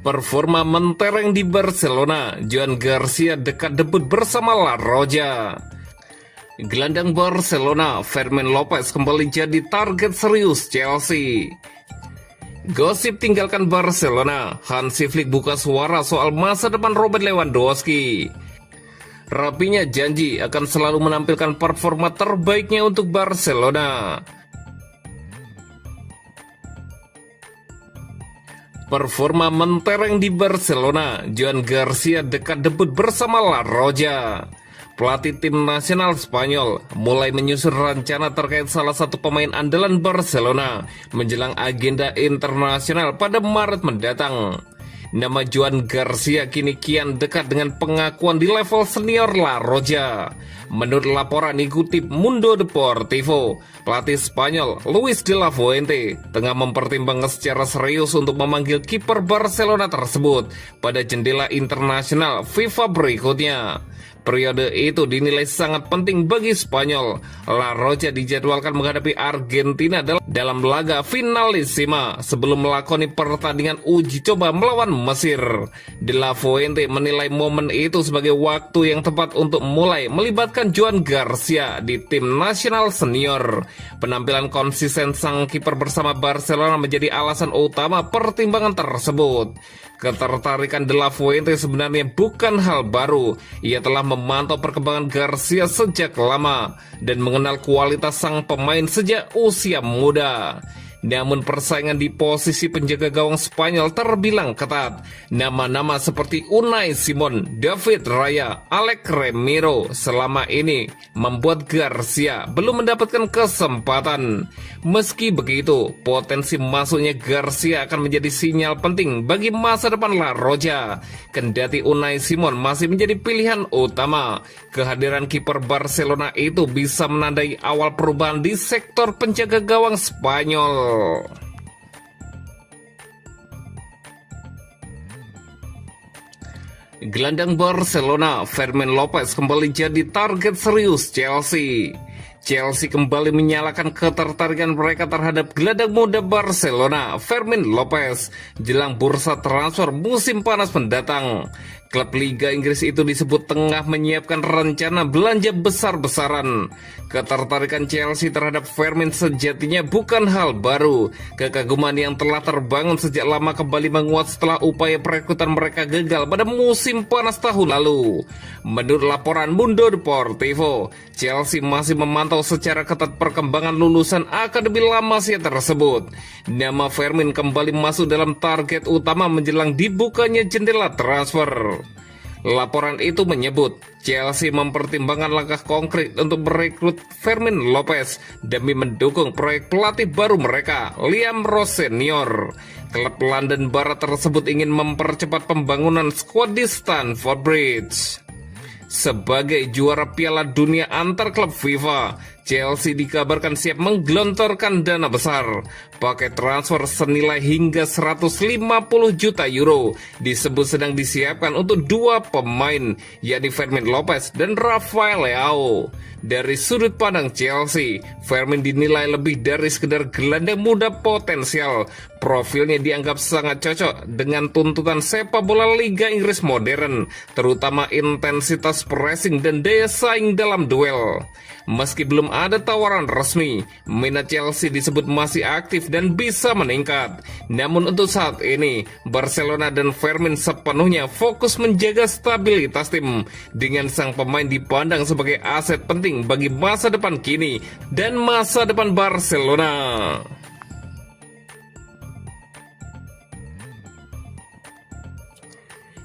Performa mentereng di Barcelona, Joan Garcia dekat debut bersama La Roja. Gelandang Barcelona, Fermin Lopez kembali jadi target serius Chelsea. Gosip tinggalkan Barcelona, Hansi Flick buka suara soal masa depan Robert Lewandowski. Rapinya janji akan selalu menampilkan performa terbaiknya untuk Barcelona. Performa mentereng di Barcelona, Joan Garcia dekat debut bersama La Roja. Pelatih tim nasional Spanyol mulai menyusun rencana terkait salah satu pemain andalan Barcelona menjelang agenda internasional pada Maret mendatang. Nama Joan Garcia kini kian dekat dengan pengakuan di level senior La Roja. Menurut laporan dikutip Mundo Deportivo, pelatih Spanyol Luis de la Fuente tengah mempertimbangkan secara serius untuk memanggil kiper Barcelona tersebut pada jendela internasional FIFA berikutnya. Periode itu dinilai sangat penting bagi Spanyol. La Roja dijadwalkan menghadapi Argentina dalam laga finalissima sebelum melakoni pertandingan uji coba melawan Mesir. De la Fuente menilai momen itu sebagai waktu yang tepat untuk mulai melibatkan Joan Garcia di tim nasional senior. Penampilan konsisten sang kiper bersama Barcelona menjadi alasan utama pertimbangan tersebut. Ketertarikan De la Fuente sebenarnya bukan hal baru. Ia telah memantau perkembangan Garcia sejak lama dan mengenal kualitas sang pemain sejak usia muda. Namun persaingan di posisi penjaga gawang Spanyol terbilang ketat. Nama-nama seperti Unai Simon, David Raya, Alex Remiro selama ini membuat Garcia belum mendapatkan kesempatan. Meski begitu, potensi masuknya Garcia akan menjadi sinyal penting bagi masa depan La Roja. Kendati Unai Simon masih menjadi pilihan utama, kehadiran kiper Barcelona itu bisa menandai awal perubahan di sektor penjaga gawang Spanyol. Gelandang Barcelona, Fermin Lopez kembali jadi target serius Chelsea. Chelsea kembali menyalakan ketertarikan mereka terhadap gelandang muda Barcelona, Fermin Lopez, jelang bursa transfer musim panas mendatang. Klub Liga Inggris itu disebut tengah menyiapkan rencana belanja besar-besaran. Ketertarikan Chelsea terhadap Fermin sejatinya bukan hal baru. Kekaguman yang telah terbangun sejak lama kembali menguat setelah upaya perekrutan mereka gagal pada musim panas tahun lalu. Menurut laporan Mundo Deportivo, Chelsea masih memantau secara ketat perkembangan lulusan akademi La Masia tersebut. Nama Fermin kembali masuk dalam target utama menjelang dibukanya jendela transfer. Laporan itu menyebut Chelsea mempertimbangkan langkah konkret untuk merekrut Fermin Lopez demi mendukung proyek pelatih baru mereka, Liam Ross Senior. Klub London Barat tersebut ingin mempercepat pembangunan skuad di Stamford Bridge. Sebagai juara Piala Dunia antar klub FIFA, Chelsea dikabarkan siap menggelontorkan dana besar. Paket transfer senilai hingga 150 juta euro disebut sedang disiapkan untuk dua pemain, yakni Fermin Lopez dan Rafael Leao. Dari sudut pandang Chelsea, Fermin dinilai lebih dari sekedar gelandang muda potensial. Profilnya dianggap sangat cocok dengan tuntutan sepak bola Liga Inggris modern, terutama intensitas pressing dan daya saing dalam duel. Meski belum ada tawaran resmi, minat Chelsea disebut masih aktif dan bisa meningkat. Namun untuk saat ini, Barcelona dan Fermin sepenuhnya fokus menjaga stabilitas tim, dengan sang pemain dipandang sebagai aset penting bagi masa depan kini dan masa depan Barcelona.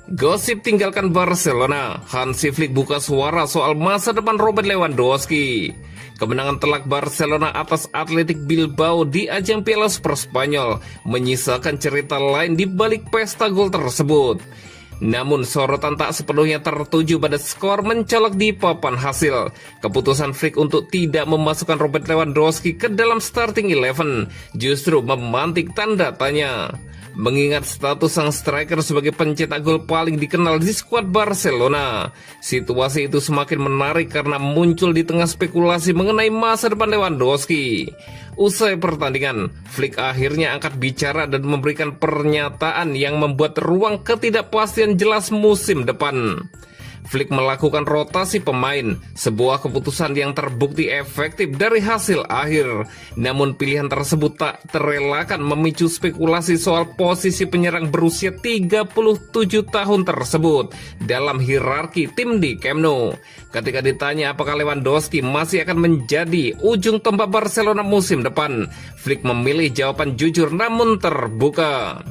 Gosip tinggalkan Barcelona, Hansi Flick buka suara soal masa depan Robert Lewandowski. Kemenangan telak Barcelona atas Athletic Bilbao di ajang Piala Super Spanyol menyisakan cerita lain di balik pesta gol tersebut. Namun sorotan tak sepenuhnya tertuju pada skor mencolok di papan hasil. Keputusan Flick untuk tidak memasukkan Robert Lewandowski ke dalam starting 11 justru memantik tanda tanya. Mengingat status sang striker sebagai pencetak gol paling dikenal di skuad Barcelona, situasi itu semakin menarik karena muncul di tengah spekulasi mengenai masa depan Lewandowski. Usai pertandingan, Flick akhirnya angkat bicara dan memberikan pernyataan yang membuat ruang ketidakpastian jelas musim depan. Flick melakukan rotasi pemain, sebuah keputusan yang terbukti efektif dari hasil akhir. Namun pilihan tersebut tak terelakkan memicu spekulasi soal posisi penyerang berusia 37 tahun tersebut dalam hierarki tim di Camp Nou. Ketika ditanya apakah Lewandowski masih akan menjadi ujung tombak Barcelona musim depan, Flick memilih jawaban jujur namun terbuka.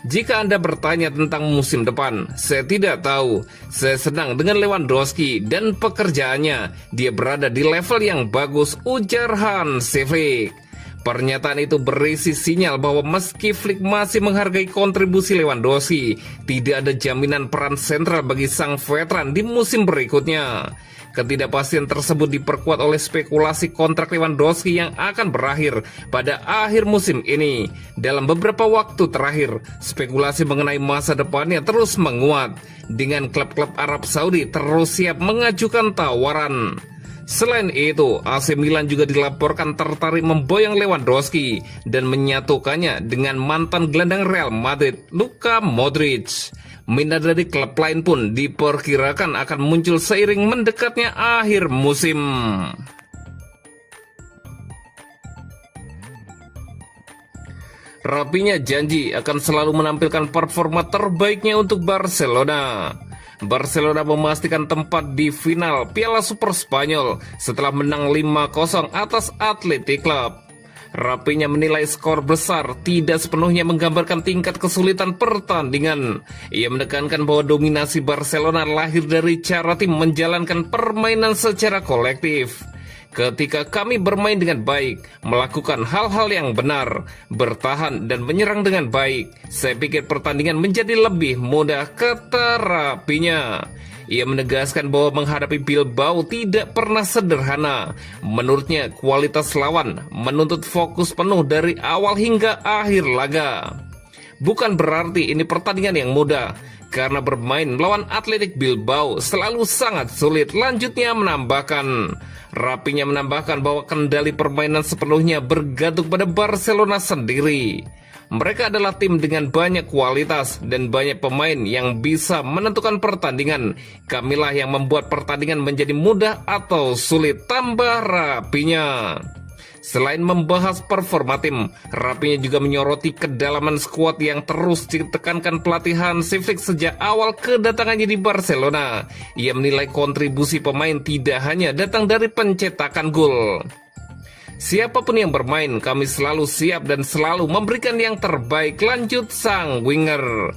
Jika Anda bertanya tentang musim depan, saya tidak tahu. Saya senang dengan Lewandowski dan pekerjaannya. Dia berada di level yang bagus, ujar Hansi Flick. Pernyataan itu berisi sinyal bahwa meski Flick masih menghargai kontribusi Lewandowski, tidak ada jaminan peran sentral bagi sang veteran di musim berikutnya. Ketidakpastian tersebut diperkuat oleh spekulasi kontrak Lewandowski yang akan berakhir pada akhir musim ini. Dalam beberapa waktu terakhir, spekulasi mengenai masa depannya terus menguat, dengan klub-klub Arab Saudi terus siap mengajukan tawaran. Selain itu, AC Milan juga dilaporkan tertarik memboyong Lewandowski dan menyatukannya dengan mantan gelandang Real Madrid, Luka Modric. Minat dari klub lain pun diperkirakan akan muncul seiring mendekatnya akhir musim. Rapinya janji akan selalu menampilkan performa terbaiknya untuk Barcelona. Barcelona memastikan tempat di final Piala Super Spanyol setelah menang 5-0 atas Athletic Club. Rapinya menilai skor besar tidak sepenuhnya menggambarkan tingkat kesulitan pertandingan. Ia menekankan bahwa dominasi Barcelona lahir dari cara tim menjalankan permainan secara kolektif. Ketika kami bermain dengan baik, melakukan hal-hal yang benar, bertahan dan menyerang dengan baik, saya pikir pertandingan menjadi lebih mudah, kata Rapinya. Ia menegaskan bahwa menghadapi Bilbao tidak pernah sederhana. Menurutnya, kualitas lawan menuntut fokus penuh dari awal hingga akhir laga. Bukan berarti ini pertandingan yang mudah, karena bermain melawan Athletic Bilbao selalu sangat sulit. Lanjutnya menambahkan, Rapinya menambahkan bahwa kendali permainan sepenuhnya bergantung pada Barcelona sendiri. Mereka adalah tim dengan banyak kualitas dan banyak pemain yang bisa menentukan pertandingan. Kamilah yang membuat pertandingan menjadi mudah atau sulit, tambah Rapinya. Selain membahas performa tim, Rapinya juga menyoroti kedalaman skuad yang terus ditekankan pelatih Hansi Flick sejak awal kedatangannya di Barcelona. Ia menilai kontribusi pemain tidak hanya datang dari pencetakan gol. Siapapun yang bermain, kami selalu siap dan selalu memberikan yang terbaik, lanjut sang winger.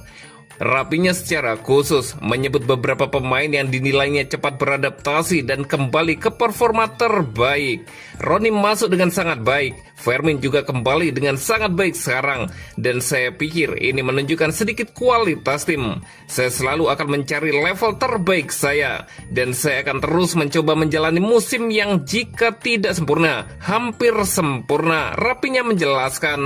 Rapinya secara khusus menyebut beberapa pemain yang dinilainya cepat beradaptasi dan kembali ke performa terbaik. Roni masuk dengan sangat baik, Fermin juga kembali dengan sangat baik sekarang, dan saya pikir ini menunjukkan sedikit kualitas tim. Saya selalu akan mencari level terbaik saya, dan saya akan terus mencoba menjalani musim yang jika tidak sempurna, hampir sempurna, Rapinya menjelaskan.